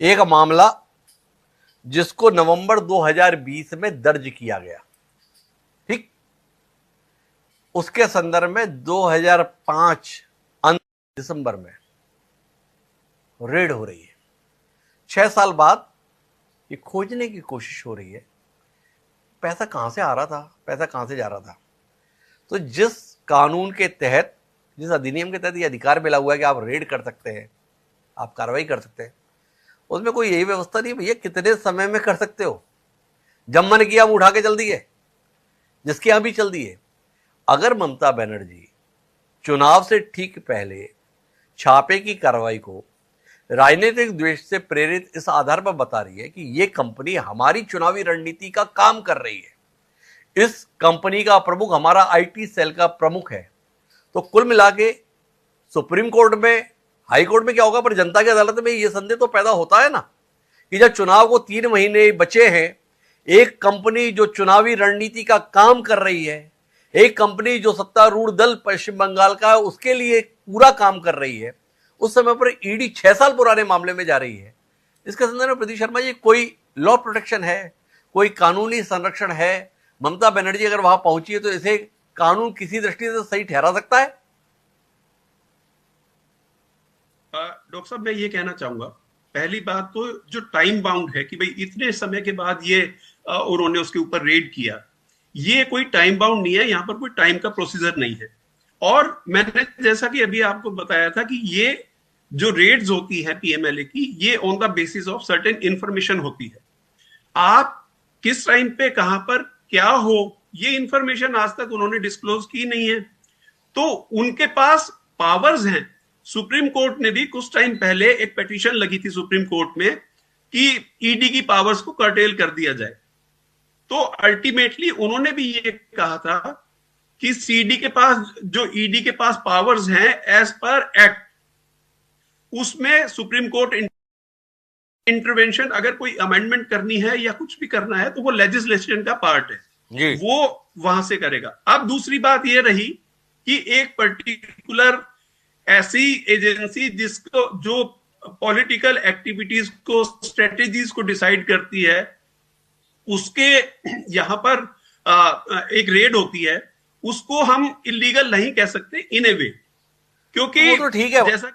एक मामला जिसको नवंबर 2020 में दर्ज किया गया, ठीक, उसके संदर्भ में 2005 अंत दिसंबर में रेड हो रही है। 6 साल बाद ये खोजने की कोशिश हो रही है पैसा कहां से आ रहा था, पैसा कहां से जा रहा था। तो जिस कानून के तहत, जिस अधिनियम के तहत ये अधिकार मिला हुआ है कि आप रेड कर सकते हैं, आप कार्रवाई कर सकते हैं, उसमें कोई यही व्यवस्था नहीं भैया कितने समय में कर सकते हो। जब मन किया हम उठा के चल दिए, जिसके यहां भी चल दिए। अगर ममता बनर्जी चुनाव से ठीक पहले छापे की कार्रवाई को राजनीतिक द्वेष से प्रेरित इस आधार पर बता रही है कि यह कंपनी हमारी चुनावी रणनीति का काम कर रही है, इस कंपनी का प्रमुख हमारा आईटी सेल का प्रमुख है, तो कुल मिला के सुप्रीम कोर्ट में, हाई कोर्ट में क्या होगा, पर जनता की अदालत में यह संदेह तो पैदा होता है ना कि जब चुनाव को 3 महीने बचे हैं, एक कंपनी जो चुनावी रणनीति का काम कर रही है, एक कंपनी जो सत्तारूढ़ दल पश्चिम बंगाल का है उसके लिए पूरा काम कर रही है, उस समय पर ईडी 6 साल पुराने मामले में जा रही है। इसके संदर्भ में प्रदीप शर्मा जी, कोई लॉ प्रोटेक्शन है, कोई कानूनी संरक्षण है? ममता बनर्जी अगर वहां पहुंची है तो इसे कानून किसी दृष्टि से सही ठहरा सकता है? डॉक्टर साहब, मैं ये कहना चाहूंगा, पहली बात तो जो टाइम बाउंड है कि भाई इतने समय के बाद ये उन्होंने उसके ऊपर रेड किया, ये कोई टाइम बाउंड नहीं है, यहां पर कोई टाइम का प्रोसीजर नहीं है। और मैंने जैसा कि अभी आपको बताया था कि ये जो रेड्स होती है पीएमएलए की, ये on the basis of certain information होती है। आप किस टाइम पे कहां पर क्या हो, ये इंफॉर्मेशन आज तक उन्होंने डिस्क्लोज की नहीं है, तो उनके पास पावर्स हैं। सुप्रीम कोर्ट ने भी कुछ टाइम पहले एक पिटीशन लगी थी सुप्रीम कोर्ट में कि ईडी की पावर्स को कर्टेल कर दिया जाए, तो अल्टीमेटली उन्होंने भी ये कहा था कि सीडी के पास, जो ईडी के पास पावर्स हैं एज पर एक्ट, उसमें सुप्रीम कोर्ट इंटरवेंशन, अगर कोई अमेंडमेंट करनी है या कुछ भी करना है तो वो लेजिस्लेशन का पार्ट है, वो वहां से करेगा। अब दूसरी बात ये रही कि एक पर्टिकुलर ऐसी एजेंसी जिसको, जो पॉलिटिकल एक्टिविटीज को, स्ट्रेटेजीज को डिसाइड करती है, उसके यहां पर एक रेड होती है, उसको हम इलीगल नहीं कह सकते इन ए वे, क्योंकि वो तो ठीक है, जैसा